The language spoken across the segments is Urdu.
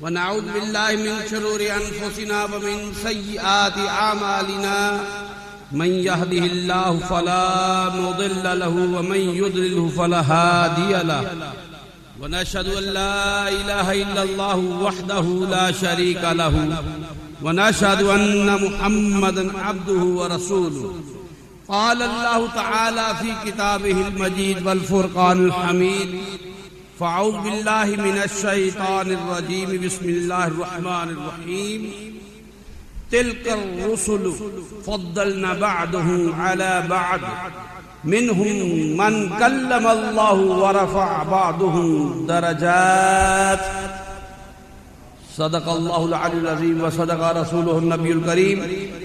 ونعوذ بالله من شرور أنفسنا ومن سيئات أعمالنا من يهده الله فلا مضل له ومن يضلله فلا هادي له ونشهد أن لا إله إلا الله وحده لا شريك له ونشهد أن محمدا عبده ورسوله. قال الله تعالى في كتابه المجيد والفرقان الحميد: فأعوذ بالله من الشيطان الرجيم بسم الله الرحمن الرحيم. تلك الرسل فضلنا بعضهم على بعض منهم من كلم الله ورفع بعضهم درجات. صدق الله العلي العظيم وصدق رسوله النبي الكريم.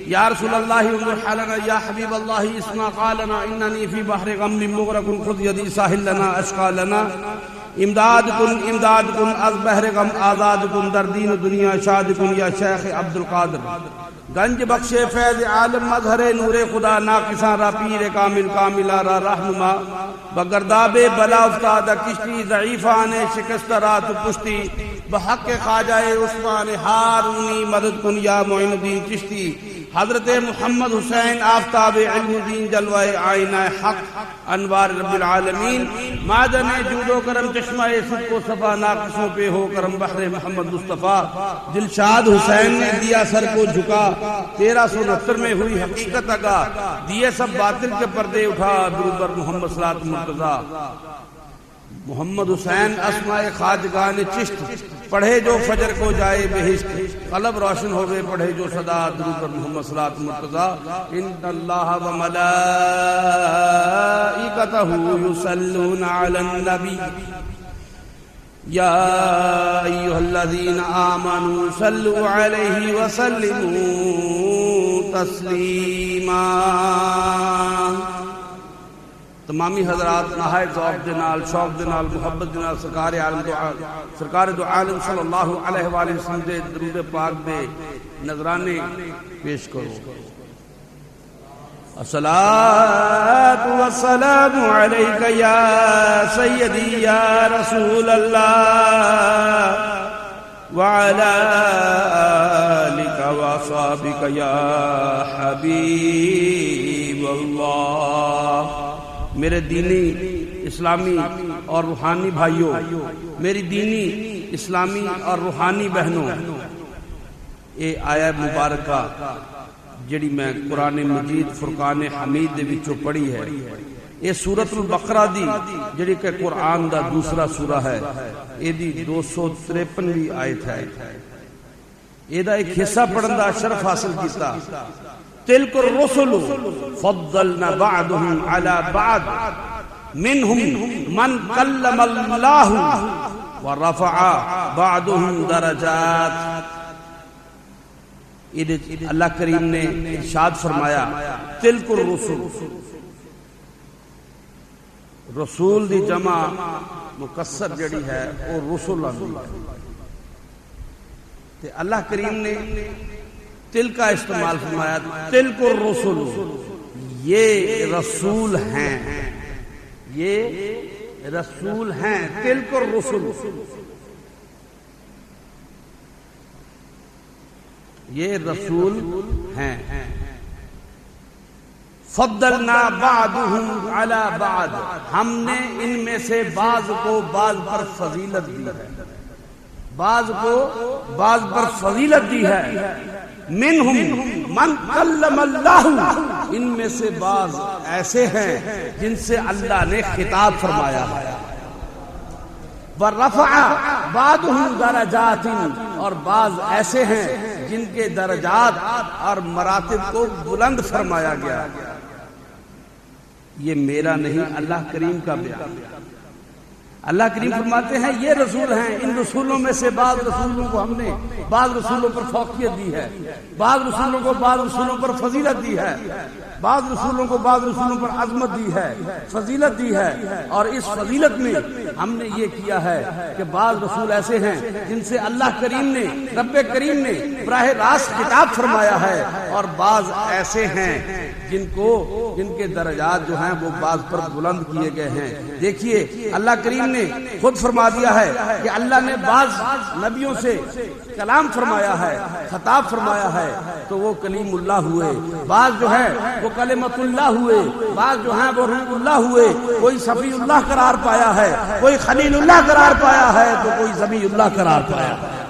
يا رسول الله انظر حالنا، يا حبيب الله اسمع قالنا، انني في بحر غم مغرق خذ يدي ساحل لنا اشقى لنا. امداد کن از بحر غم آزاد کن، در دین دنیا شاد کن یا شیخ عبد القادر. گنج بخشے فیض عالم مظہر نور خدا، ناقصاں را پیر کامل کاملہ را رہنما. بگرداب بلا افتاد کشتی، ضعیفان شکست رات پشتی. بحق خواجہ عثمان ہارونی مدد کن یا معین الدین چشتی. حضرت محمد حسین آفتاب علم دین جلوہ آئینہ حق انوار رب العالمین. معدن جود و کرم چشمہ صدق و صفا، ناقصوں پہ ہو کرم بحر محمد مصطفیٰ. دلشاد حسین نے دیا سر کو جھکا، 1369 میں ہوئی حقیقت آگاہ. دیے سب باطل کے پردے اٹھا، درود بر محمد صلاۃ مرتضیٰ. محمد حسین اسماء خواجگان چشت، پڑھے جو فجر کو جائے بہشت. قلب روشن ہو گئے پڑھے جو صدا، درود پر محمد صلاۃ مرتضیٰ. ان اللہ و ملائکتہ یصلون علی النبی یا ایھا الذین آمنوا صلوا علیہ وسلموا تسلیما. تمامی حضرات نہایت ذوق دے نال، شوق دے نال، محبت دے نال سرکار دو عالم صلی اللہ علیہ وآلہ وسلم دے درود پاک دے نذرانے پیش کرو. الصلاۃ والسلام علیک یا سیدی یا رسول اللہ وعلی آلک واصحابک یا حبیب اللہ. میرے دینی اسلامی اور روحانی بھائیوں، میری دینی اسلامی اور روحانی بہنوں، یہ آیہ مبارکہ جڑی میں قرآن مجید فرقان حمید دے وچوں پڑھی ہے، یہ سورۃ البقرہ دی جڑی کہ قرآن دا دوسرا سورہ ہے، یہ دی 253ویں آیت ہے. یہ دا ایک حصہ پڑھن دا شرف حاصل کیتا. تلک الرسل فضلنا بعضهم على بعض منهم من کلم اللہ ورفع بعضهم درجات. اللہ کریم نے ارشاد فرمایا تلک الرسل، رسول دی جمع مکسر جڑی ہے وہ رسول ہے. اللہ کریم نے تل کا استعمال فرمایا. تل کو رسول، یہ رسول ہیں، یہ رسول ہیں. تل کو رسول، یہ رسول ہیں. فضلنا بعضهم علی بعض، ہم نے ان میں سے بعض کو بعض پر فضیلت دی ہے، بعض کو بعض پر فضیلت دی ہے. منہم من کلم اللہ، ان میں سے بعض ایسے ہیں جن سے اللہ نے خطاب فرمایا ہے. ورفع بعضهم درجات، اور بعض ایسے ہیں جن کے درجات اور مراتب کو بلند فرمایا گیا. یہ میرا نہیں، اللہ کریم کا بیان. اللہ کریم فرماتے ہیں یہ رسول ہیں، ان رسولوں میں سے بعض رسولوں کو ہم نے بعض رسولوں پر فوقیت دی ہے، بعض رسولوں کو بعض رسولوں پر فضیلت دی ہے، بعض رسولوں کو بعض رسولوں پر عظمت دی ہے، فضیلت دی ہے. اور اس فضیلت میں ہم نے یہ کیا ہے کہ بعض رسول ایسے ہیں جن سے اللہ کریم نے، رب کریم نے براہ راست خطاب فرمایا ہے، اور بعض ایسے ہیں جن کے درجات جو ہیں وہ بعض پر بلند کیے گئے ہیں۔ دیکھیے اللہ کریم نے خود فرما دیا ہے کہ اللہ نے بعض نبیوں سے کلام فرمایا ہے، خطاب فرمایا ہے، تو وہ کلیم اللہ ہوئے، بعض جو ہے وہ کلمت اللہ ہوئے، بعض جو ہیں وہ روح اللہ ہوئے، کوئی صفی اللہ قرار پایا ہے، کوئی خلیل اللہ قرار پایا ہے، تو کوئی ذبیح اللہ قرار پایا ہے۔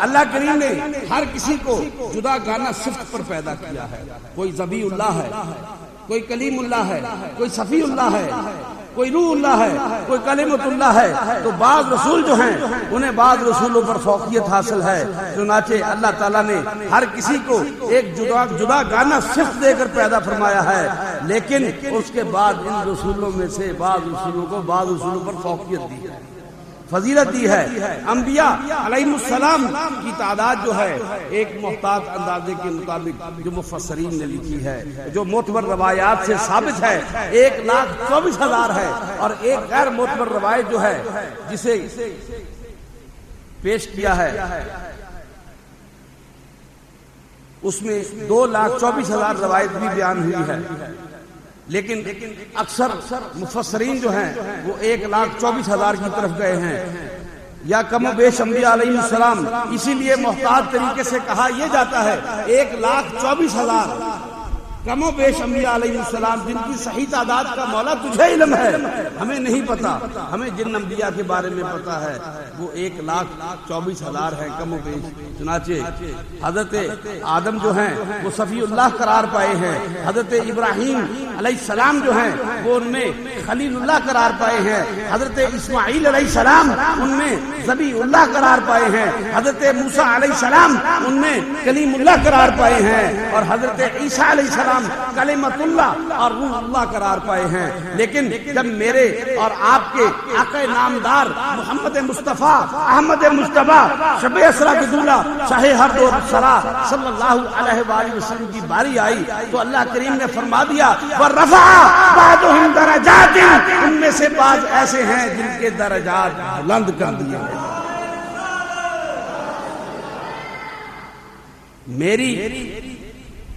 اللہ کریم نے ہر کسی کو جدا گانا صفت پر پیدا کیا ہے، کوئی ذبیح اللہ ہے، کوئی کلیم اللہ ہے، کوئی صفی اللہ ہے، کوئی روح اللہ ہے، کوئی کلمت اللہ ہے۔ تو بعض رسول جو ہیں انہیں بعض رسولوں پر فوقیت حاصل ہے، چنانچہ اللہ تعالیٰ نے ہر کسی کو ایک جدا گانا صفت دے کر پیدا فرمایا ہے، لیکن اس کے بعد ان رسولوں میں سے بعض رسولوں کو بعض رسولوں پر فوقیت دی ہے، فضیلت دی ہے۔ انبیاء علیہ السلام کی تعداد جو ہے ایک محتاط اندازے کے مطابق جو مفسرین نے لکھی ہے، جو معتبر روایات سے ثابت ہے، 1,24,000 ہے، اور ایک غیر معتبر روایت جو ہے جسے پیش کیا ہے اس میں 2,24,000 روایت بھی بیان ہوئی ہے، لیکن اکثر مفسرین جو ہیں وہ 1,24,000 کی طرف گئے ہیں، یا کم و بیش انبیاء علیہ السلام، اسی لیے محتاط طریقے سے کہا یہ جاتا ہے 1,24,000 کم و بیش انبیاء علیہ السلام، جن کی صحیح تعداد کا مولا تجھے علم ہے، ہمیں نہیں پتا، ہمیں جن انبیاء کے بارے میں پتا ہے وہ 1,24,000 ہیں کم و بیش۔ چنانچہ حضرت آدم جو ہیں وہ صفی اللہ قرار پائے ہیں، حضرت ابراہیم علیہ السلام جو ہیں وہ ان میں خلیل اللہ قرار پائے ہیں، حضرت اسماعیل علیہ السلام ان میں ذبیح اللہ قرار پائے ہیں، حضرت موسیٰ علیہ السلام ان میں کلیم اللہ قرار پائے ہیں، اور حضرت عیسیٰ علیہ السلام کلمت اللہ اور روح اللہ قرار پائے ہیں۔ لیکن جب میرے اور آپ کے آقا نامدار محمد مصطفیٰ احمد مصطفیٰ شب اسرا کے دولہ شاہ ہر دور سرا صلی اللہ علیہ وآلہ وسلم کی باری آئی تو اللہ کریم نے فرما دیا وَرَفَعَ بَعْضُهُمْ دَرَجَاتٍ، ان میں سے بعض ایسے ہیں جن کے درجات بلند کر دیے گئے۔ میری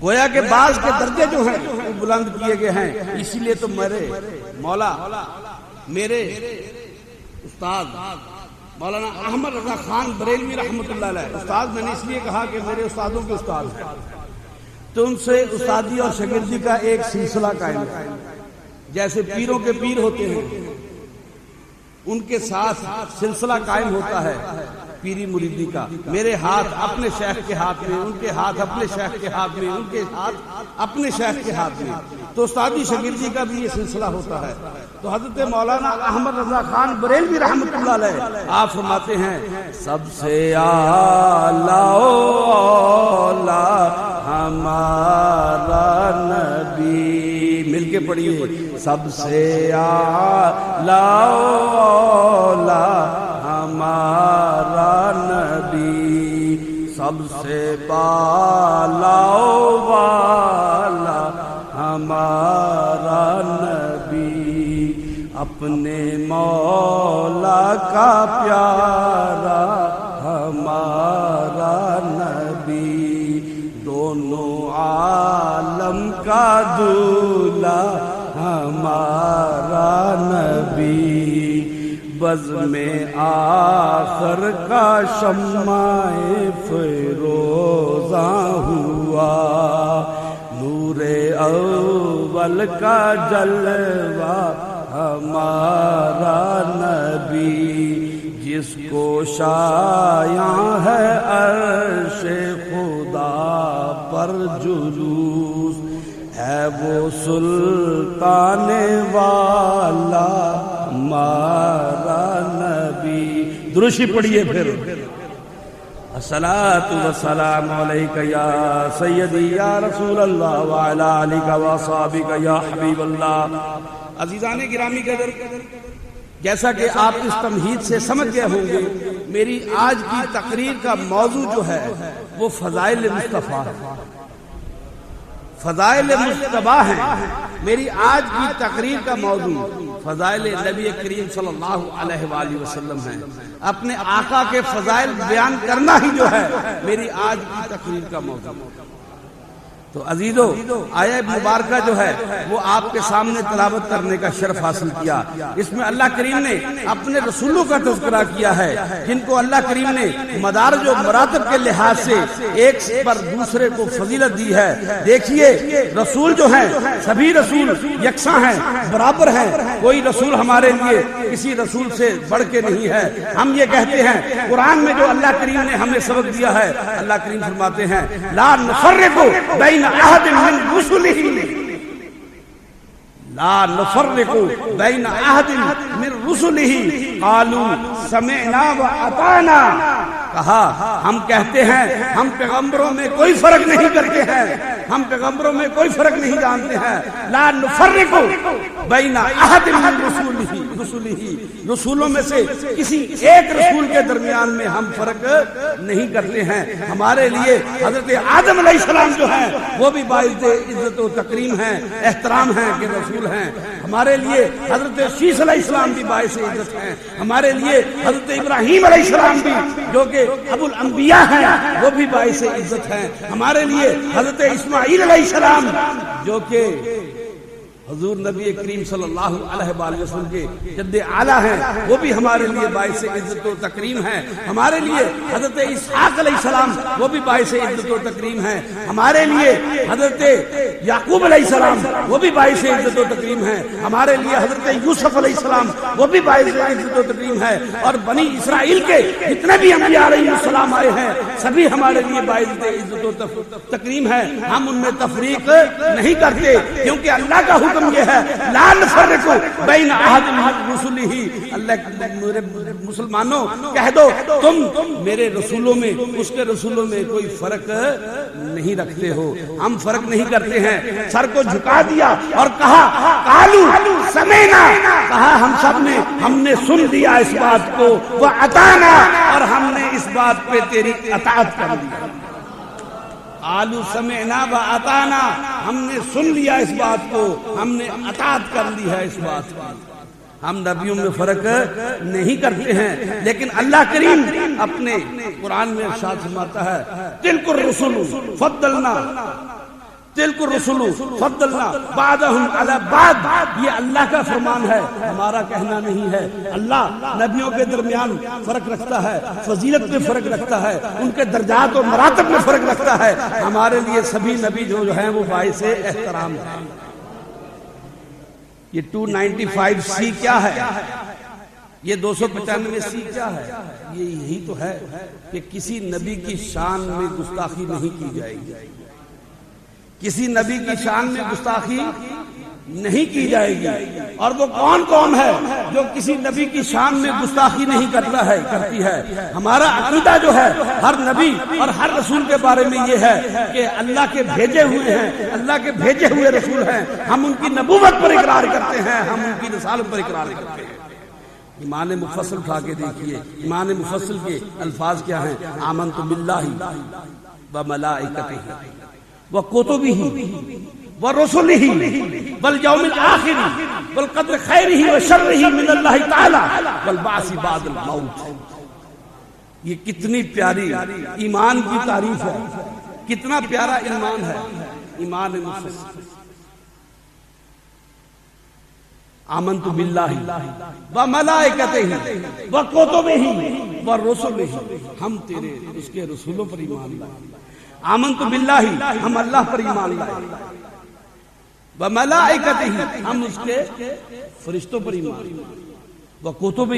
گویا کہ بعض کے درجے جو ہیں وہ بلند کیے گئے ہیں، اسی لیے تو میرے مولا میرے استاد مولانا احمد رضا خان بریلوی رحمۃ اللہ علیہ، استاد میں نے اس لیے کہا کہ میرے استادوں کے استاد ہیں، تو ان سے استادی اور شاگردی کا ایک سلسلہ قائم ہے، جیسے پیروں کے پیر ہوتے ہیں ان کے ساتھ سلسلہ قائم ہوتا ہے پیری مریدی کا، میرے ہاتھ اپنے شیخ کے ہاتھ میں، ان کے ہاتھ اپنے شیخ کے ہاتھ میں، ان کے ہاتھ اپنے شیخ کے ہاتھ میں، تو استادی شاگردی کا بھی یہ سلسلہ ہوتا ہے۔ تو حضرت مولانا احمد رضا خان بریلوی رحمۃ اللہ علیہ آپ فرماتے ہیں سب سے اعلیٰ اولیٰ ہمارا نبی، مل کے پڑھیے، سب سے اعلیٰ اولیٰ ہمارا نبی، سب سے بالا والا ہمارا نبی، اپنے مولا کا پیارا ہمارا نبی، دونوں عالم کا دولہ ہمارا نبی، بزم آخر کا شمع فیروزاں ہوا، نور اول کا جلوہ ہمارا نبی، جس کو شایع ہے عرش خدا پر جلوس، ہے وہ سلطان والا ہمارا نبی۔ درشی پڑھیے پھر، الصلاۃ والسلام علیک یا سیدی یا رسول اللہ وعلی آلک واصحابک یا حبیب اللہ۔ عزیزان گرامی قدر، جیسا کہ آپ اس تمہید سے سمجھ گئے ہوں گے، میری آج کی تقریر کا موضوع جو ہے وہ فضائل مصطفیٰ ہے، فضائل مصطفیٰ ہیں۔ میری آج کی تقریر کا موضوع فضائل نبی کریم صلی اللہ علیہ وآلہ وسلم ہے، اپنے آقا کے فضائل بیان کرنا ہی جو ہے میری آج کی تقریر کا موضوع۔ تو عزیزو آیہ مبارکہ جو ہے وہ آپ کے سامنے تلاوت کرنے کا شرف حاصل کیا. اس میں اللہ کریم نے اپنے رسولوں کا تذکرہ کیا ہے جن کو اللہ کریم نے مدارج و مراتب کے لحاظ سے ایک پر دوسرے کو فضیلت دی ہے. دیکھیے رسول جو ہیں سبھی رسول یکساں ہیں، برابر ہیں. کوئی رسول ہمارے لیے کسی رسول سے بڑھ کے نہیں ہے. ہم یہ کہتے ہیں قرآن میں جو اللہ کریم نے ہمیں سبق دیا ہے، اللہ کریم فرماتے ہیں لا نفرق بین احد من رسلہ، لا نفرق بین احد من رسلہ قالوا سمعنا واطعنا. کہا ہم کہتے ہیں ہم پیغمبروں میں کوئی فرق نہیں کرتے ہیں، ہم پیغمبروں میں کوئی فرق نہیں جانتے ہیں. لا نفرق بین احد من رسلہ، رسولوں میں سے کسی ایک رسول کے درمیان میں ہم فرق نہیں کرتے ہیں. ہمارے لیے حضرت آدم علیہ السلام جو ہیں وہ بھی باعث عزت و تکریم ہیں، احترام ہیں کہ رسول ہیں. ہمارے لیے حضرت شیس علیہ السلام بھی باعث عزت ہیں. ہمارے لیے حضرت ابراہیم علیہ السلام بھی جو کہ ابو الانبیاء ہیں وہ بھی باعث عزت ہیں. ہمارے لیے حضرت اسماعیل علیہ السلام جو کہ حضور نبی کریم صلی اللہ علیہ وآلہ وسلم کے جد اعلیٰ ہیں وہ بھی ہمارے لیے باعث عزت و تکریم ہیں. ہمارے لیے حضرت اسحاق علیہ السلام وہ بھی باعث عزت و تکریم ہیں. ہمارے لیے حضرت یعقوب علیہ السلام وہ بھی باعث عزت و تکریم ہیں. ہمارے لیے حضرت یوسف علیہ السلام وہ بھی باعث عزت و تکریم ہے. اور بنی اسرائیل کے جتنے بھی انبیاء علیہ السلام آئے ہیں سبھی ہمارے لیے باعث عزت و تکریم ہے. ہم ان میں تفریق نہیں کرتے کیونکہ اللہ کا حکم یہ ہے لا نفرق بین احد من رسلہ. اللہ مسلمانوں کہہ دو تم میرے رسولوں میں اس کے رسولوں میں کوئی فرق نہیں رکھتے ہو. ہم فرق نہیں کرتے ہیں. سر کو جھکا دیا اور کہا قالوا سمعنا، کہا ہم سب نے ہم نے سن لیا اس بات کو، واطعنا اور ہم نے اس بات پہ تیری اطاعت کر دی. قالوا سمعنا واطعنا، ہم نے سن لیا اس بات کو، ہم نے اطاعت کر لی ہے اس بات کو. ہم نبیوں میں فرق نہیں کرتے ہیں. لیکن اللہ کریم اپنے قرآن میں ارشاد فرماتا ہے تلک الرسل فضلنا، تلک الرسل فضلنا بعضهم علی بعض. یہ اللہ کا فرمان ہے، ہمارا کہنا نہیں ہے. اللہ نبیوں کے درمیان فرق رکھتا ہے، فضیلت میں فرق رکھتا ہے، ان کے درجات و مراتب میں فرق رکھتا ہے. ہمارے لیے سبھی نبی جو ہیں وہ باعث احترام ہیں. یہ 295C کیا ہے؟ یہ 295C کیا ہے؟ یہ یہی تو ہے کہ کسی نبی کی شان میں گستاخی نہیں کی جائے گی. کسی نبی کی شان میں گستاخی نہیں کی جائے گی. اور وہ کون کون ہے جو کسی نبی کی شان میں گستاخی نہیں کرتی ہے؟ ہمارا عقیدہ جو ہے ہر نبی اور ہر رسول کے بارے میں یہ ہے کہ اللہ کے بھیجے ہوئے ہیں، اللہ کے بھیجے ہوئے رسول ہیں. ہم ان کی نبوت پر اقرار کرتے ہیں، ہم ان کی رسالت پر اقرار کرتے ہیں. ایمان مفصل اٹھا کے دیکھیے، ایمان مفصل کے الفاظ کیا ہیں؟ آمنت باللہ وملائکتہ وکتبہ ورسلہ والیوم الآخر والقدر خیرہ وشرہ من اللہ تعالی والبعث بعد الموت. یہ کتنی پیاری ایمان کی تعریف ہے، کتنا پیارا ایمان ہے ایمان مفصل. آمنت باللہ وملائکتہ وکتبہ ورسلہ، ہم تیرے اس کے رسولوں پر ایمان لائے. آمنت باللہ، ہم اللہ پر ایمان لائے. وملائکتہ، ہم اس کے فرشتوں پر ایمان لائے. وکتبہ،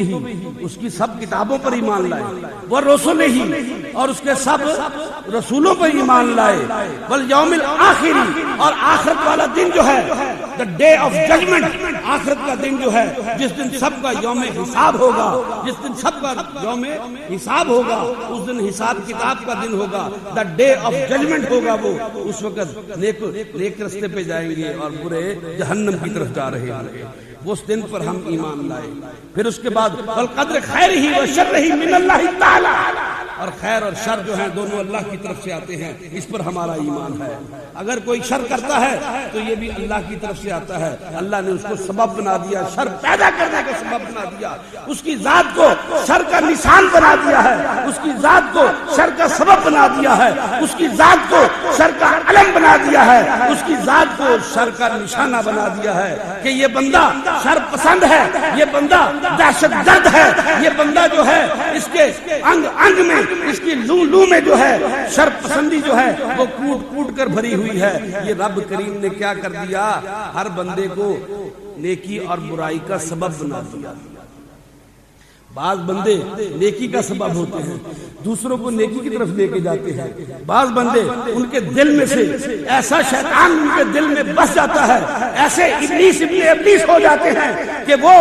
اس کی سب کتابوں پر ایمان لائے. ورسلہ، اور اس کے سب رسولوں پر ایمان لائے. والیوم الآخر، اور آخرت والا دن جو ہے the day of judgment، آخرت کا دن جو ہے جس دن سب کا یوم حساب ہوگا، جس دن سب کا یوم حساب ہوگا، اس دن حساب کتاب کا دن ہوگا. the day of judgment ہوگا. وہ اس وقت نیک رستے پہ جائیں گے اور برے جہنم کی طرف جا رہے ہوں گے. اس دن پر ہم ایمان لائے. پھر اس کے بعد والقدر خیرہ وشرہ من اللہ تعالی، اور خیر اور شر جو ہیں دونوں اللہ کی طرف سے آتے ہیں، اس پر ہمارا ایمان ہے۔ اگر کوئی شر کرتا ہے تو یہ بھی اللہ کی طرف سے آتا ہے، اللہ نے اس کو سبب بنا دیا، شر پیدا کرنے کا سبب بنا دیا، اس کی ذات کو شر کا نشان بنا دیا ہے، اس کی ذات کو شر کا سبب بنا دیا ہے، اس کی ذات کو شر کا علم بنا دیا ہے، اس کی ذات کو شر کا نشانہ بنا دیا ہے کہ یہ بندہ شر پسند ہے، یہ بندہ دہشت گرد ہے، یہ بندہ جو ہے اس کے انگ انگ میں، اس کی لو لو میں جو ہے شر پسندی جو ہے وہ کوٹ کوٹ کر بھری ہوئی ہے۔ یہ رب کریم نے کیا کر دیا، ہر بندے کو نیکی اور برائی کا سبب بنا دیا۔ بعض بندے نیکی کا سبب ہوتے ہیں، دوسروں کو نیکی کی طرف لے کے جاتے ہیں، بعض بندے ان کے دل میں سے ایسا شیطان ان کے دل میں بس جاتا ہے، ایسے ابلیس ہو جاتے ہیں کہ وہ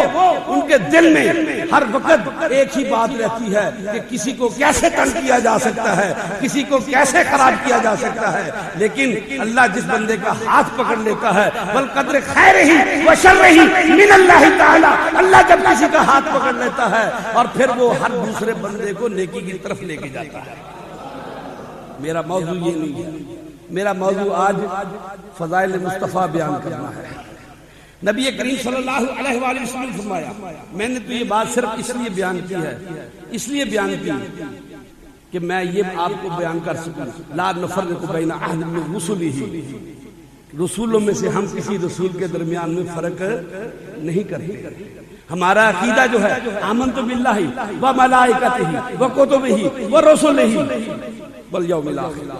ان کے دل میں ہر وقت ایک ہی بات رہتی ہے کہ کسی کو کیسے تنگ کیا جا سکتا ہے، کسی کو کیسے خراب کیا جا سکتا ہے۔ لیکن اللہ جس بندے کا ہاتھ پکڑ لیتا ہے، والقدر خیرہ و شرہ من اللہ تعالی، اللہ جب کسی کا ہاتھ پکڑ لیتا ہے اور پھر وہ ہر دوسرے بندے کو نیکی کی طرف لے کے جاتا ہے۔ میرا موضوع یہ نہیں ہے، میرا موضوع آج فضائل مصطفیٰ بیان کرنا ہے۔ نبی کریم صلی اللہ علیہ وآلہ وسلم فرمایا، میں نے تو یہ بات صرف اس لیے بیان کی ہے، اس لیے بیان کی کہ میں یہ آپ کو بیان کر سکوں، لا نفرق بین احد من رسلہ، رسولوں میں سے ہم کسی رسول کے درمیان میں فرق نہیں کرتے۔ ہمارا عقیدہ جو ہے آمنت باللہ و ملائکتہ و کتبہ و رسلہ والیوم الآخر،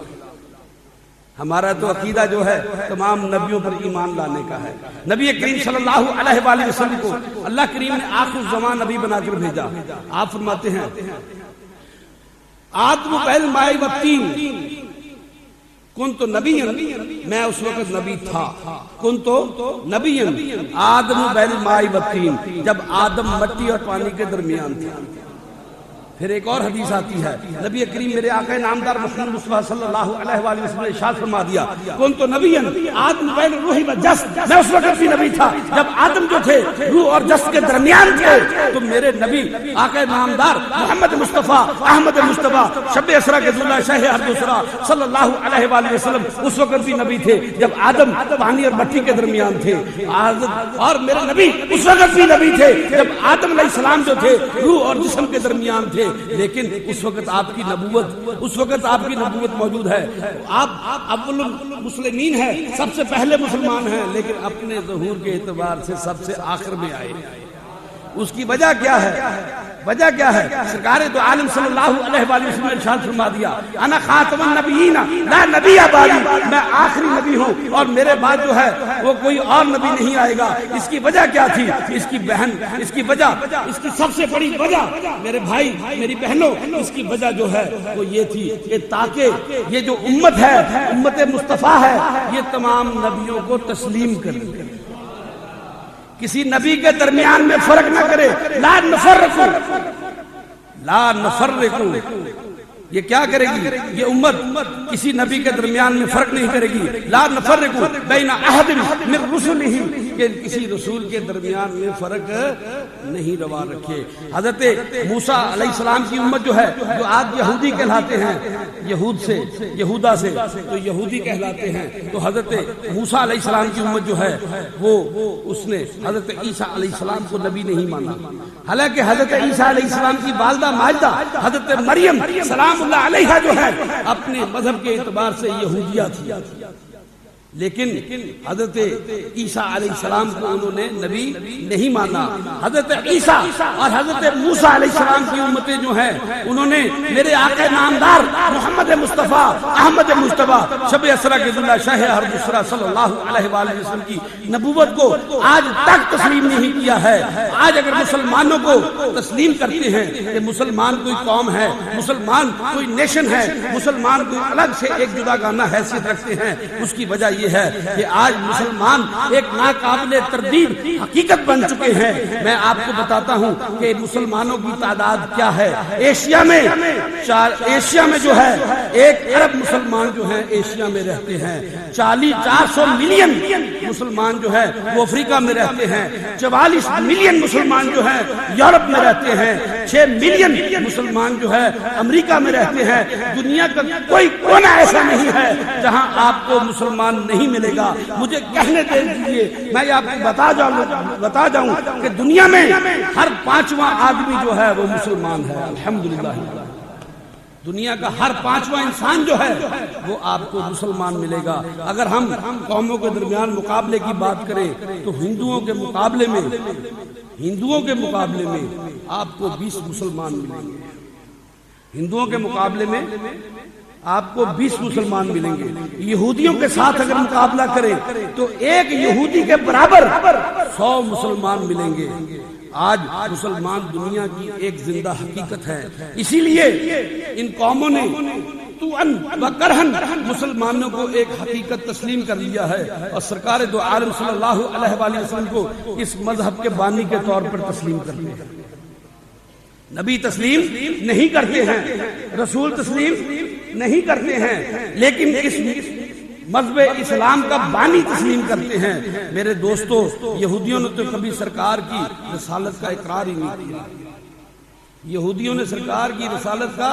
ہمارا تو عقیدہ جو ہے تمام نبیوں پر ایمان لانے کا ہے۔ نبی کریم صلی اللہ علیہ وآلہ وسلم کو اللہ کریم نے آخر الزمان نبی بنا کر بھیجا۔ آپ فرماتے ہیں آدم پہل مائی والتین، کنت نبی، میں اس وقت نبی تھا، کنت نبی آدم بین الماء والطین، جب آدم مٹی اور پانی کے درمیان تھا۔ پھر ایک اور حدیث آتی ہے، نبی کریم میرے آقا نامدار محمد مصطفیٰ صلی اللہ علیہ وآلہ وسلم نے ارشاد فرما دیا، کنت نبی آدم بین الروح والجسد، میں اس وقت بھی نبی تھا جب آدم جو تھے روح اور جسد کے درمیان تھے، تو میرے نبی آقا نامدار محمد مصطفیٰ احمد مصطفیٰ شب اسرا کے دلہ شہ ہر دوسرا صلی اللہ علیہ وآلہ وسلم اس وقت بھی نبی تھے جب آدم پانی اور مٹی کے درمیان تھے، اور میرے نبی اس وقت بھی نبی تھے جب آدم علیہ السلام جو تھے روح اور جسم کے درمیان تھے۔ لیکن اس وقت آپ کی نبوت موجود ہے، آپ اول المسلمین ہیں، سب سے پہلے مسلمان ہیں، لیکن اپنے ظہور کے اعتبار سے سب سے آخر میں آئے۔ اس کی وجہ کیا ہے؟ وجہ کیا ہے؟ سرکار دو عالم صلی اللہ علیہ وآلہ وسلم نے ارشاد فرما دیا، انا خاتم النبیین لا نبی بعدی، میں آخری نبی ہوں اور میرے بعد جو ہے وہ کوئی اور نبی نہیں آئے گا۔ اس کی وجہ کیا تھی؟ اس کی بہن، اس کی وجہ، اس کی سب سے بڑی وجہ میرے بھائی میری بہنوں، اس کی وجہ جو ہے وہ یہ تھی کہ تاکہ یہ جو امت ہے، امت مصطفیٰ ہے، یہ تمام نبیوں کو تسلیم کرے، کسی نبی کے درمیان میں فرق نہ کرے۔ لا نفرق، لا نفرق، یہ کیا کرے گی؟ یہ امت کسی نبی کے درمیان میں فرق نہیں کرے گی۔ لا نفرق بین احد من رسلہ، کہ کسی رسول کے درمیان میں فرق نہیں روا رکھے۔ حضرت موسیٰ علیہ السلام کی امت جو ہے، جو آج یہودی کہلاتے ہیں، یہود سے، یہودا سے تو یہودی کہلاتے ہیں، تو حضرت موسیٰ علیہ السلام کی امت جو ہے وہ اس نے حضرت عیسیٰ علیہ السلام کو نبی نہیں مانا، حالانکہ حضرت عیسیٰ علیہ السلام کی والدہ ماجدہ حضرت مریم سلام اللہ علیہ جو ہے اپنے مذہب کے اعتبار سے یہودیہ تھی، لیکن حضرت عیسیٰ علیہ السلام کو انہوں نے نبی نہیں مانا۔ حضرت عیسیٰ اور حضرت موسیٰ علیہ السلام کی امتیں جو ہیں انہوں نے میرے آقا نامدار محمد مصطفیٰ احمد مصطفیٰ شب اسرا کے دلہ شہ ہر دوسرا صلی اللہ علیہ وآلہ وسلم کی نبوت کو آج تک تسلیم نہیں کیا ہے۔ آج اگر مسلمانوں کو تسلیم کرتے ہیں کہ مسلمان کوئی قوم ہے، مسلمان کوئی نیشن ہے، مسلمان کوئی الگ سے ایک جدا گانا حیثیت رکھتے ہیں، اس کی وجہ یہ یہ ہے کہ آج مسلمان ایک ناقابل تردید حقیقت بن چکے ہیں۔ میں آپ کو بتاتا ہوں کہ مسلمانوں کی تعداد کیا ہے۔ ایشیا میں جو ہے 1 ارب مسلمان جو ہیں ایشیا میں رہتے ہیں، 400 ملین مسلمان جو ہے وہ افریقہ میں رہتے ہیں، 44 ملین مسلمان جو ہیں یورپ میں رہتے ہیں، 6 ملین مسلمان جو ہے امریکہ میں رہتے ہیں۔ دنیا کا کوئی کونا ایسا نہیں ہے جہاں آپ کو مسلمان نہیں ملے گا۔ مجھے کہنے دے دیجیے، میں آپ کو بتا جاؤں کہ دنیا میں ہر 5واں آدمی جو ہے وہ مسلمان ہے، الحمدللہ۔ دنیا کا ہر 5واں انسان جو ہے وہ آپ کو مسلمان ملے گا۔ اگر ہم قوموں کے درمیان مقابلے کی بات کریں تو ہندوؤں کے مقابلے میں آپ کو 20 مسلمان ملیں گے۔ ہندوؤں کے مقابلے میں آپ کو 20 مسلمان ملیں گے۔ یہودیوں کے ساتھ اگر مقابلہ کریں تو ایک یہودی کے برابر 100 مسلمان ملیں گے۔ آج مسلمان دنیا کی ایک زندہ حقیقت ہے، اسی لیے ان قوموں نے توأن و کرہن مسلمانوں کو ایک حقیقت تسلیم کر لیا ہے، اور سرکار دو عالم صلی اللہ علیہ وآلہ وسلم کو اس مذہب کے بانی کے طور پر تسلیم کر لیا۔ نبی تسلیم نہیں کرتے ہیں، رسول تسلیم نہیں کرتے ہیں، لیکن اس مذہب اسلام کا بانی تسلیم کرتے ہیں۔ میرے دوستو، یہودیوں نے تو کبھی سرکار کی رسالت کا اقرار ہی نہیں کیا، یہودیوں نے سرکار کی رسالت کا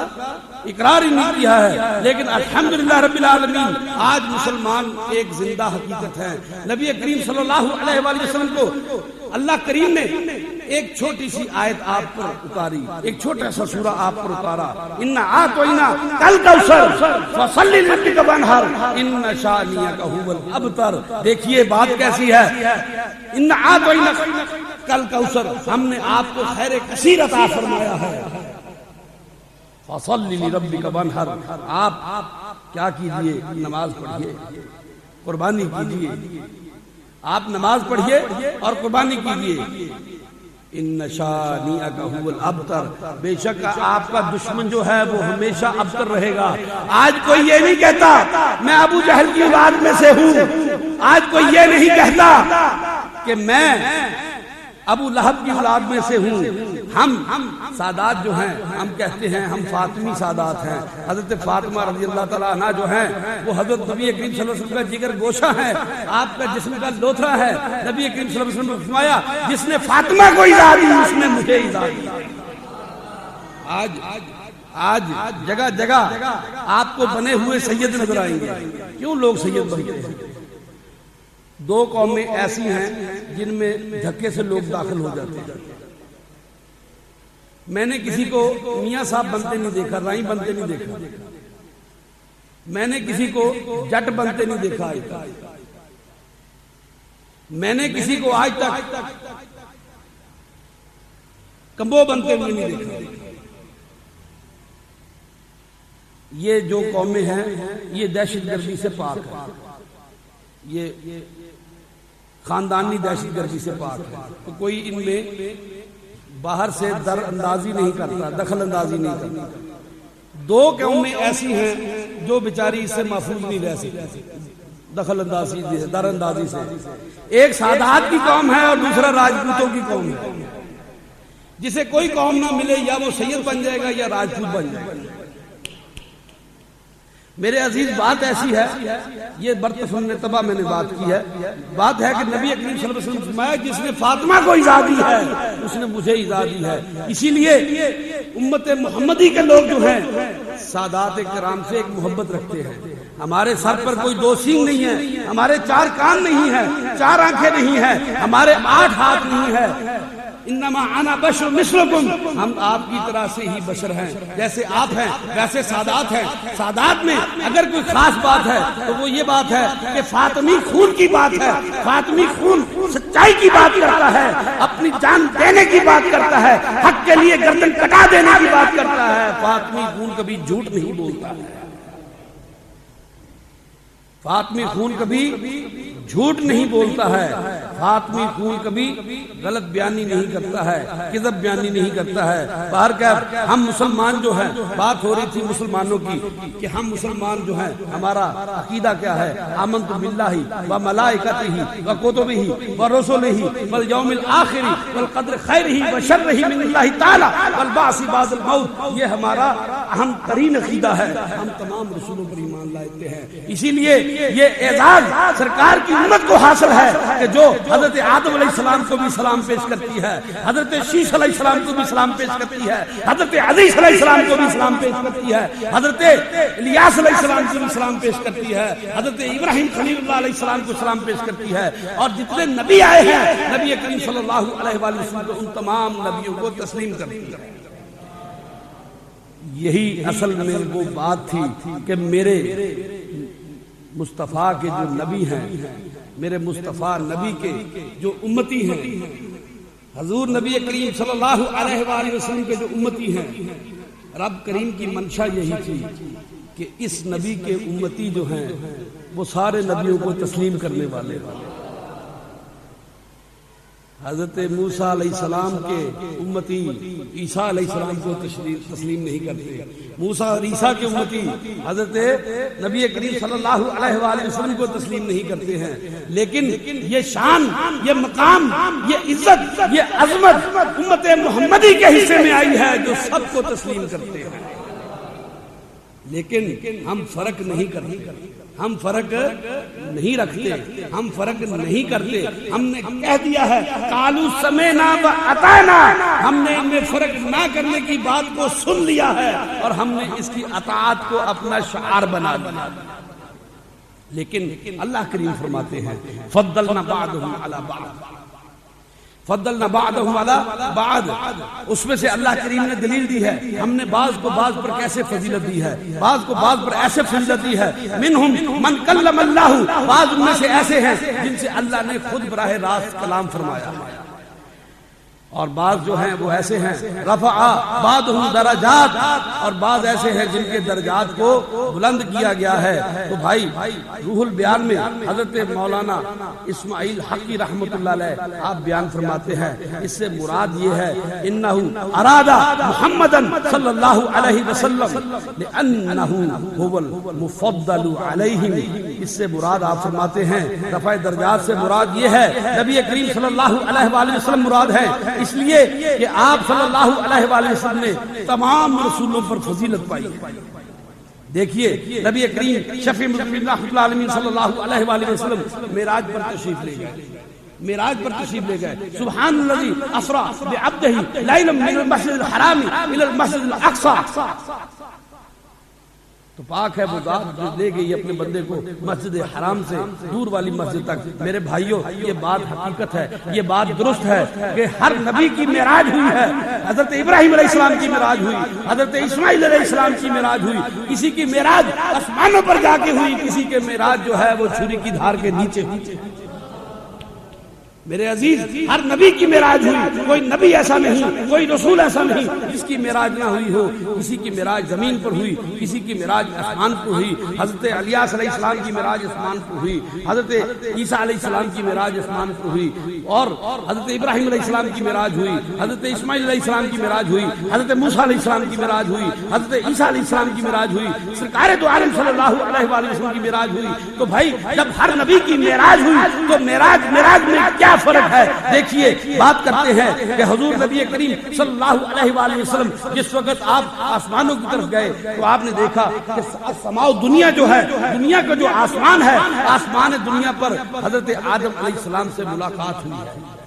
اقرار ہی نہیں کیا ہے، لیکن الحمدللہ رب العالمین آج مسلمان ایک زندہ حقیقت ہے۔ نبی کریم صلی اللہ علیہ وآلہ وسلم کو اللہ کریم نے ایک چھوٹی سی آیت آپ پر اتاری، ایک چھوٹا سا سورہ آپ پر اتارا، اِنَّا أَعْطَيْنَاكَ الْكَوْثَرَ فَصَلِّ لِرَبِّكَ وَانْحَرْ إِنَّ شَانِئَكَ هُوَ الْأَبْتَرُ۔ دیکھیے بات کیسی ہے، اِنَّا أَعْطَيْنَاكَ الْكَوْثَرَ، ہم نے آپ کو خیر کثیر عطا فرمایا ہے، فَصَلِّ لِرَبِّكَ وَانْحَرْ، آپ کیا کیجئے، نماز پڑھیے، قربانی کیجئے، آپ نماز پڑھیے اور قربانی کیجئے۔ ان شانئک هو الابتر، بے شک آپ کا دشمن جو ہے وہ ہمیشہ ابتر رہے گا۔ آج کوئی یہ نہیں کہتا میں ابو جہل کی اولاد میں سے ہوں، آج کوئی یہ نہیں کہتا کہ میں ابو لہب کی اولاد میں سے ہوں۔ ہم سادات جو ہیں ہم کہتے ہیں ہم فاطمی سادات ہیں۔ حضرت فاطمہ رضی اللہ تعالیٰ عنہ جو ہیں وہ حضرت نبی کریم صلی اللہ علیہ وسلم کا جگر گوشہ ہے، آپ کا جسم کا لوتھڑا ہے۔ نبی کریم صلی اللہ علیہ وسلم نے فرمایا جس نے فاطمہ کو ایذا دی اس نے مجھے ایذا دی۔ آج جگہ جگہ آپ کو بنے ہوئے سید نظر آئیں گے۔ کیوں لوگ سید بنتے ہیں؟ 2 قومیں ایسی ہیں جن میں دھکے سے لوگ داخل ہو جاتے ہیں۔ میں نے کسی کو میاں صاحب بنتے نہیں دیکھا، رائی بنتے نہیں دیکھا، میں نے کسی کو جٹ بنتے نہیں دیکھا آج تک، میں نے کسی کو آج تک کمبو بنتے ہوئے نہیں دیکھا۔ یہ جو قومیں ہیں یہ دہشت گردی سے پاک ہے، یہ خاندانی دہشت گردی سے پاک ہے، تو کوئی ان میں باہر سے در اندازی نہیں کرتا، دخل اندازی نہیں کرتا۔ 2 قومیں ایسی ہیں جو بیچاری اس سے محفوظ نہیں رہ سکتی دخل اندازی سے، در اندازی سے۔ ایک سادات کی قوم ہے اور دوسرا راجپوتوں کی قوم ہے۔ جسے کوئی قوم نہ ملے یا وہ سید بن جائے گا یا راجپوت بن جائے گا۔ میرے عزیز بات ایسی ہے، یہ برطفن تبا میں نے بات کی ہے، بات ہے کہ نبی کریم صلی اللہ علیہ وسلم فرمایا جس نے فاطمہ کو ایذا دی ہے اس نے مجھے ایذا دی ہے۔ اسی لیے امت محمدی کے لوگ جو ہیں سادات کرام سے ایک محبت رکھتے ہیں۔ ہمارے سر پر کوئی 2 سینگ نہیں ہے، ہمارے 4 کان نہیں ہیں، 4 آنکھیں نہیں ہیں، ہمارے 8 ہاتھ نہیں ہے۔ انما انا بشر مثلکم، ہم آپ کی طرح سے ہی بشر ہیں، جیسے آپ ہیں ویسے سادات ہیں۔ سادات میں اگر کوئی خاص بات ہے تو وہ یہ بات ہے کہ فاطمی خون کی بات ہے، فاطمی خون سچائی کی بات کرتا ہے، اپنی جان دینے کی بات کرتا ہے، حق کے لیے گردن کٹا دینے کی بات کرتا ہے۔ فاطمی خون کبھی جھوٹ نہیں بولتا ہے۔ فاطمی خون کبھی جھوٹ نہیں بولتا ہے، فاطمی خون کبھی غلط بیانی نہیں کرتا ہے، کذب بیانی نہیں کرتا ہے۔ باہر کیا ہم مسلمان جو ہیں، بات ہو رہی تھی مسلمانوں کی کہ ہم مسلمان جو ہیں ہمارا عقیدہ کیا ہے، آمنت باللہ و ملائکتہ و کتبہ و رسلہ والیوم الآخر والقدر خیرہ و شرہ من اللہ تعالی والبعث بعد الموت، یہ ہمارا اہم ترین عقیدہ ہے۔ ہم تمام رسولوں پر ایمان لاتے ہیں، اسی لیے یہ اعزاز سرکار کی امت کو حاصل ہے کہ جو حضرت آدم علیہ السلام کو بھی سلام پیش کرتی ہے، حضرت شیش علیہ السلام کو بھی سلام پیش کرتی ہے، حضرت عزیز علیہ السلام کو بھی سلام پیش کرتی ہے، حضرت الیاس علیہ السلام کو بھی سلام پیش کرتی ہے، حضرت ابراہیم خلیل اللہ علیہ السلام کو سلام پیش کرتی ہے، اور جتنے نبی آئے ہیں نبی کریم صلی اللہ علیہ وآلہ وسلم کو ان تمام نبیوں کو تسلیم کرتی ہے۔ یہی اصل میں وہ بات تھی کہ میرے مصطفیٰ کے جو نبی ہیں، میرے مصطفیٰ نبی کے جو امتی ہیں، حضور نبی کریم صلی اللہ علیہ وآلہ وسلم کے جو امتی ہیں، رب کریم کی منشا یہی تھی کہ اس نبی کے امتی جو ہیں وہ سارے نبیوں کو تسلیم کرنے والے حضرت موسیٰ علیہ السلام کے امتی عیسیٰ علیہ السلام کو تسلیم نہیں کرتے، موسیٰ اور عیسیٰ کے امتی حضرت نبی کریم صلی اللہ علیہ وآلہ وسلم کو تسلیم نہیں کرتے ہیں، لیکن یہ شان، یہ مقام، یہ عزت، یہ عظمت امت محمدی کے حصے میں آئی ہے جو سب کو تسلیم کرتے ہیں۔ لیکن ہم فرق نہیں کرتے، ہم فرق نہیں رکھتے، ہم فرق نہیں کرتے، ہم نے کہہ دیا ہے قالوا سمعنا واطعنا، ہم نے ان میں فرق نہ کرنے کی بات کو سن لیا ہے اور ہم نے اس کی اطاعت کو اپنا شعار بنا لیا۔ لیکن اللہ کریم فرماتے ہیں فضلنا بعضهم علی بعض، فضلنا بعضهم علی بعض، اس میں سے اللہ کریم نے دلیل دی ہے ہم نے بعض کو بعض پر کیسے فضیلت دی ہے، بعض کو بعض پر ایسے فضیلت دی ہے، منہم من کلم اللہ، بعض ان میں سے ایسے ہیں جن سے اللہ نے خود براہ راست کلام فرمایا، اور بعض جو ہیں وہ ایسے ہیں رفع بعضهم درجات، اور بعض ایسے ہیں جن کے درجات کو بلند کیا گیا ہے۔ تو بھائی روح البیان میں حضرت مولانا اسماعیل حقی رحمت اللہ علیہ آپ بیان فرماتے ہیں اس سے مراد یہ ہے انہ اراد محمدا صلی اللہ علیہ وسلم لانہ هو المفضل علیہم، اس سے مراد آپ فرماتے ہیں رفع درجات سے مراد یہ ہے نبی کریم صلی اللہ علیہ وآلہ وسلم مراد ہے، اس لیے کہ آپ صلی اللہ علیہ وآلہ وسلم نے تمام رسولوں پر فضیلت پائی۔ دیکھیے نبی کریم شفیع مذنبین رحمۃ اللہ علیہ صلی اللہ علیہ وآلہ وسلم معراج پر تشریف لے گئے، معراج پر تشریف لے گئے، سبحان الذی اسری بعبدہ لیلا من المسجد الحرام الی المسجد الاقصی، تو پاک ہے وہ ذات جو لے گئی اپنے بندے کو مسجد حرام سے دور والی مسجد تک۔ میرے بھائیوں یہ بات حقیقت ہے، یہ بات درست ہے کہ ہر نبی کی معراج ہوئی ہے، حضرت ابراہیم علیہ السلام کی معراج ہوئی، حضرت اسماعیل علیہ السلام کی معراج ہوئی، کسی کی معراج آسمانوں پر جا کے ہوئی، کسی کے معراج جو ہے وہ چھری کی دھار کے نیچے ہوئی۔ میرے عزیز ہر نبی کی معراج ہوئی، کوئی نبی ایسا نہیں، کوئی رسول ایسا نہیں جس کی معراج نہ ہوئی ہو، کسی کی معراج زمین پر ہوئی، کسی کی معراج آسمان پر ہوئی، حضرت الیاس علیہ السلام کی معراج آسمان پر ہوئی، حضرت عیسیٰ علیہ السلام کی معراج آسمان پر ہوئی، اور حضرت ابراہیم علیہ السلام کی معراج ہوئی، حضرت اسماعیل علیہ السلام کی معراج ہوئی، حضرت موسیٰ علیہ السلام کی معراج ہوئی، حضرت عیسیٰ علیہ السلام کی معراج ہوئی، سرکار دو عالم صلی اللہ علیہ وآلہ وسلم کی معراج ہوئی۔ تو بھائی جب ہر نبی کی معراج ہوئی تو معراج میں کیا فرق ہے؟ دیکھیے بات کرتے ہیں کہ حضور نبی کریم صلی اللہ علیہ وآلہ وسلم جس وقت آپ آسمانوں کی طرف گئے تو آپ نے دیکھا کہ سماؤ دنیا جو ہے، دنیا کا جو آسمان ہے، آسمان دنیا پر حضرت آدم علیہ السلام سے ملاقات ہوئی ہے۔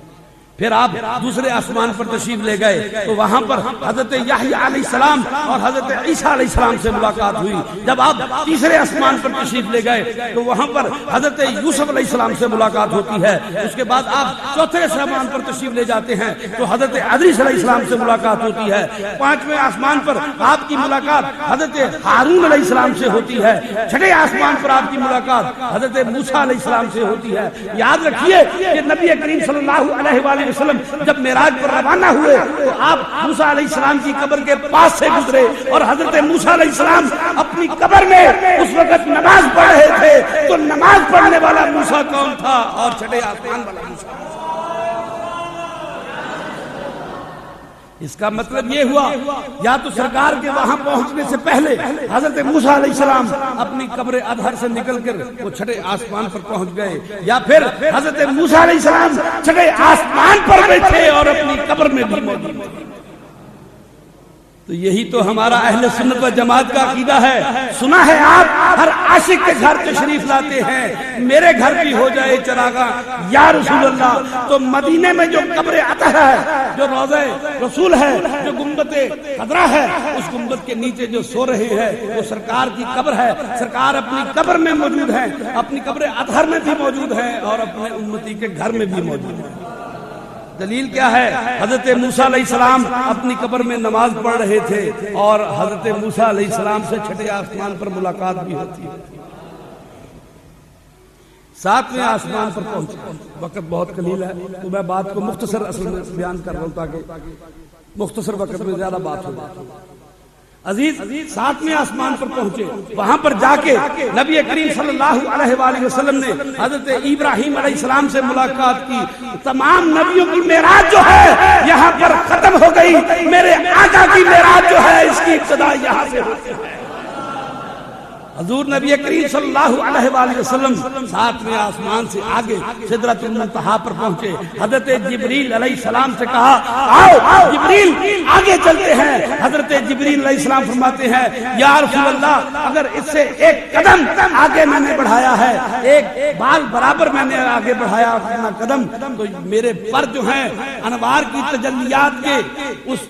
پھر آپ دوسرے آسمان پر تشریف لے گئے تو وہاں پر حضرت یحییٰ علیہ السلام اور حضرت عیسیٰ علیہ السلام سے ملاقات ہوئی۔ جب آپ تیسرے آسمان پر تشریف لے گئے تو وہاں پر حضرت یوسف علیہ السلام سے ملاقات ہوتی ہے۔ اس کے بعد آپ چوتھے آسمان پر تشریف لے جاتے ہیں تو حضرت ادریس علیہ السلام سے ملاقات ہوتی ہے۔ پانچویں آسمان پر آپ کی ملاقات حضرت ہارون علیہ السلام سے ہوتی ہے۔ چھٹے آسمان پر آپ کی ملاقات حضرت موسیٰ علیہ السلام سے ہوتی ہے۔ یاد رکھیے کہ نبی کریم صلی اللہ علیہ وآلہ وسلم جب معراج پر روانہ ہوئے تو آپ موسیٰ علیہ السلام کی قبر کے پاس سے گزرے اور حضرت موسیٰ علیہ السلام اپنی قبر میں اس وقت نماز پڑھ رہے تھے. تو نماز پڑھنے والا موسیٰ کون تھا اور چھٹے آسمان والا موسیٰ. اس کا مطلب یہ ہوا یا تو سرکار کے وہاں پہنچنے سے پہلے حضرت موسیٰ علیہ السلام اپنی قبر اطہر سے نکل کر وہ چھٹے آسمان پر پہنچ گئے, یا پھر حضرت موسیٰ علیہ السلام چھٹے آسمان پر بیٹھے اور اپنی قبر میں بھی موجود تھے. تو یہی تو ہمارا اہل سنت و جماعت کا عقیدہ ہے. سنا ہے آپ ہر عاشق کے گھر تشریف لاتے ہیں, میرے گھر بھی ہو جائے چراغاں یا رسول اللہ. تو مدینے میں جو قبر اطہر ہے, جو روضہ رسول ہے, جو گنبد خضرا ہے, اس گنبد کے نیچے جو سو رہے ہیں وہ سرکار کی قبر ہے. سرکار اپنی قبر میں موجود ہیں, اپنی قبر اطہر میں بھی موجود ہیں اور اپنے امتی کے گھر میں بھی موجود ہیں. دلیل کیا ہے؟ حضرت موسیٰ علیہ السلام اپنی قبر میں نماز پڑھ رہے تھے اور حضرت موسیٰ علیہ السلام سے چھٹے آسمان پر ملاقات بھی ہوتی ہے. ساتویں آسمان پر پہنچے, وقت بہت قلیل ہے تو میں بات کو مختصر اصل میں بیان کر رہا ہوں تاکہ مختصر وقت میں زیادہ بات ہو جائے. عزیز ساتویں آسمان پر پہنچے, وہاں پر جا کے نبی کریم صلی اللہ علیہ وآلہ وسلم نے حضرت ابراہیم علیہ السلام سے ملاقات کی. تمام نبیوں کی معراج جو ہے یہاں پر ختم ہو گئی, میرے آقا کی معراج جو ہے اس کی ابتدا یہاں سے ہوتی ہے. حضور نبی کریم صلی اللہ علیہ وآلہ وسلم ساتویں آسمان سے آگے سدرۃ المنتہا پر پہنچے. حضرت جبریل علیہ السلام سے کہا آؤ جبریل آگے چلتے ہیں. حضرت جبریل علیہ السلام فرماتے ہیں یا رسول اللہ اگر اس سے ایک قدم آگے میں نے بڑھایا ہے, ایک بال برابر میں نے آگے بڑھایا اپنا قدم, تو میرے پر جو ہیں انوار کی تجلیات کے اس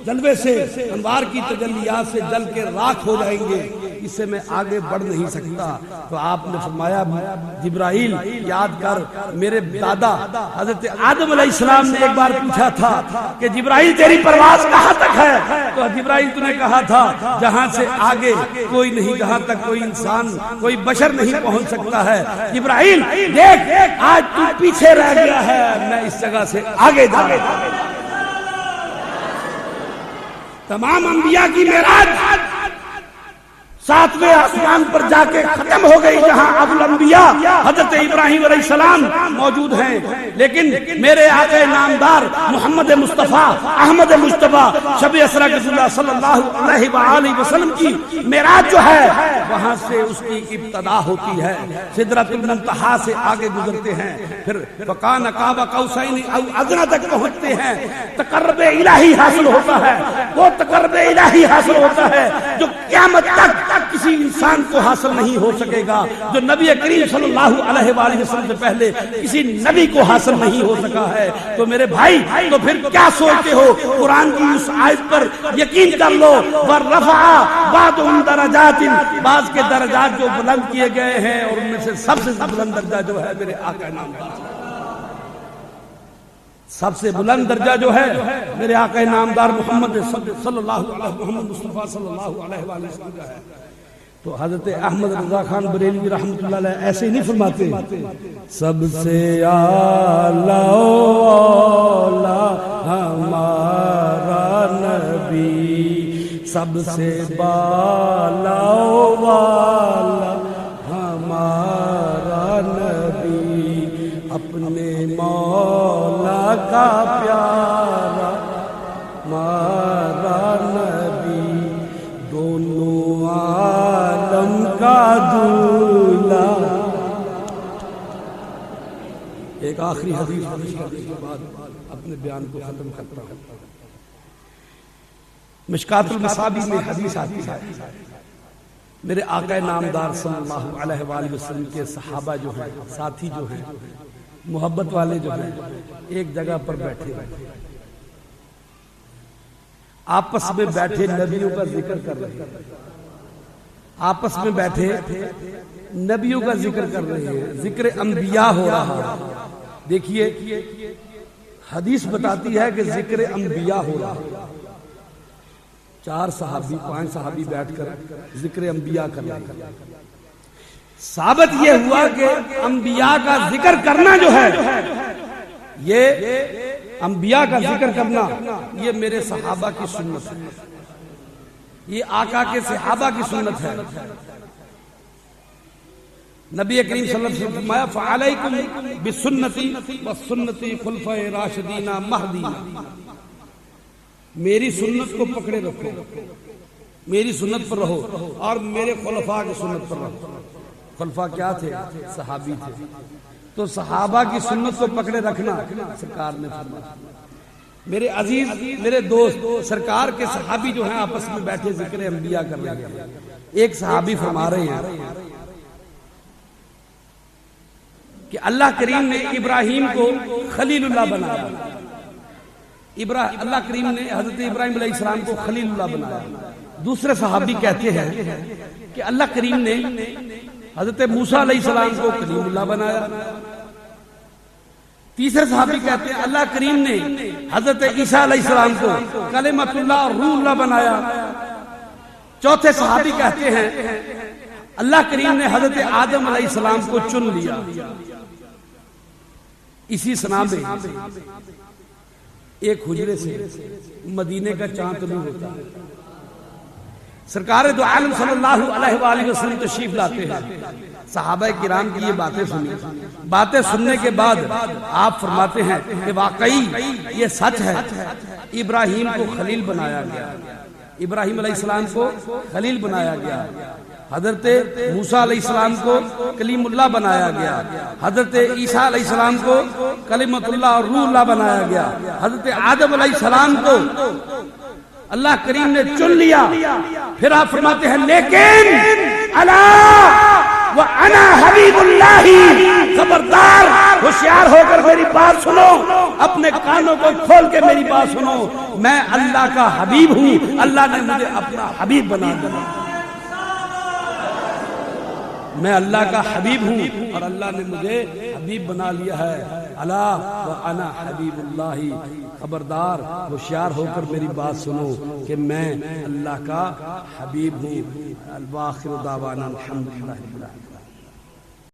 جلوے سے, انوار کی تجلیات سے جل کے راکھ ہو جائیں گے, اس سے میں آگے بڑھ نہیں سکتا. تو آپ نے فرمایا جبرائیل یاد کر, میرے دادا حضرت آدم علیہ السلام نے ایک بار پوچھا تھا کہ جبرائیل تیری پرواز کہاں تک ہے؟ تو جبرائیل تو نے کہا تھا جہاں سے آگے کوئی نہیں, جہاں تک کوئی انسان کوئی بشر نہیں پہنچ سکتا ہے. جبرائیل دیکھ آج تو پیچھے رہ گیا ہے, میں اس جگہ سے آگے جا رہا ہوں. تمام انبیاء کی معراج ساتویں آسمان پر جا کے ختم ہو گئی جہاں ابو الانبیاء حضرت ابراہیم علیہ السلام موجود ہیں. لیکن میرے آقا نامدار محمد مصطفیٰ احمد مجتبیٰ شب اسرا اللہ صلی اللہ علیہ وآلہ وسلم کی معراج جو ہے وہاں سے اس کی ابتدا ہوتی ہے, سدرۃ المنتہا سے آگے گزرتے ہیں, پھر فکان قاب قوسین او ادنی تک پہنچتے ہیں. تقرب الہی حاصل ہوتا ہے, وہ تقرب الہی حاصل ہوتا ہے جو قیامت تک کسی انسان کو حاصل نہیں ہو سکے گا, جو نبی کریم صلی اللہ علیہ وآلہ وسلم سے پہلے کسی نبی کو حاصل نہیں ہو سکا ہے. تو میرے بھائی تو پھر کیا سوچتے ہو؟ قرآن کی اس آیت پر یقین کر لو. وَرَفَعَ بَعْضُهُمْ دَرَجَاتٍ, بعض کے درجات جو بلند کیے گئے ہیں اور ان میں سے سب سے بلند درجہ جو ہے میرے آقا نامدار, سب سے بلند درجہ جو ہے میرے آقا نامدار محمد صلی اللہ علیہ محمد مصطفیٰ صلی اللہ علیہ وآلہ وسلم کا ہے. تو حضرت احمد رضا خان بریلوی رحمۃ اللہ علیہ ایسے ہی نہیں فرماتے سب سے اعلیٰ ہمارا نبی, سب سے بالا والا ہمارا نبی, اپنے مولا کا پیارا ہمارا نبی, دونوں عالم کا دولہ. ایک آخری حدیث کرنے کے بعد اپنے بیان کو ختم کرتا ہوں. مشکات المصابی میں حدیث آتی ہے, میرے آقا نامدار صلی اللہ علیہ وآلہ وسلم کے صحابہ جو ہیں, ساتھی جو ہیں, محبت والے جو ہیں, ایک جگہ پر بیٹھے آپس میں بیٹھے نبیوں کا ذکر کر رہے ہیں, آپس میں بیٹھے نبیوں کا ذکر کر رہے ہیں, ذکر انبیاء ہو رہا ہے. دیکھیے حدیث بتاتی ہے کہ ذکر انبیاء ہو رہا ہے. 4 صحابی 5 صحابی بیٹھ کر ذکر انبیاء کر رہے ہیں. ثابت یہ ہوا کہ انبیاء کا ذکر کرنا جو ہے یہ انبیاء کا ذکر کرنا یہ میرے صحابہ کی سنت ہے، یہ آقا کے صحابہ کی سنت ہے۔ نبی کریم صلی اللہ علیہ وسلم نے فرمایا فعلیکم بسنتی وسنتی خلفائے راشدین مہدیین، میری سنت کو پکڑے رکھو، میری سنت پر رہو اور میرے خلفاء کی سنت پر رہو۔ خلفاء کیا تھے؟ صحابی تھے۔ تو صحابہ کی سنت کو پکڑے رکھنا سرکار نے فرمایا۔ میرے عزیز، میرے دوست، سرکار کے صحابی جو ہیں آپس میں بیٹھے ذکر انبیاء کر رہے ہیں۔ ایک صحابی فرما رہے ہیں کہ اللہ کریم نے ابراہیم کو خلیل اللہ بنایا، اللہ کریم نے حضرت ابراہیم علیہ السلام کو خلیل اللہ بنایا۔ دوسرے صحابی کہتے ہیں کہ اللہ کریم نے حضرت موسیٰ علیہ السلام کو کلیم اللہ بنایا۔ تیسرے صحابی کہتے ہیں اللہ کریم نے حضرت عیسیٰ علیہ السلام کو کلمۃ اللہ روح اللہ بنایا۔ چوتھے صحابی کہتے ہیں اللہ کریم نے حضرت آدم علیہ السلام کو چن لیا۔ اسی سنا میں ایک حجرے سے مدینے کا چاند طلوع ہوتا ہے۔ سرکار دو عالم صلی اللہ علیہ وآلہ وسلم تشریف لاتے ہیں۔ صحابہ کرام کی یہ باتیں سنی، باتیں سننے کے بعد آپ فرماتے ہیں کہ واقعی یہ سچ ہے، ابراہیم کو خلیل بنایا گیا، ابراہیم علیہ السلام کو خلیل بنایا گیا، حضرت موسیٰ علیہ السلام کو کلیم اللہ بنایا گیا، حضرت عیسیٰ علیہ السلام کو کلمۃ اللہ اور روح اللہ بنایا گیا، حضرت آدم علیہ السلام کو اللہ کریم نے چن لیا۔ پھر آپ فرماتے ہیں لیکن الا وانا حبیب اللہ، خبردار ہوشیار ہو کر میری بات سنو، اپنے کانوں کو کھول کے میری بات سنو، میں اللہ کا حبیب ہوں، اللہ نے مجھے اپنا حبیب بنا دیا، میں اللہ کا حبیب ہوں اور اللہ نے مجھے حبیب بنا لیا ہے۔ الا وانا حبیب اللہ، خبردار ہوشیار ہو کر میری بات سنو کہ میں اللہ کا حبیب ہوں۔ الآخر دعوانا الحمدللہ رب العالمین۔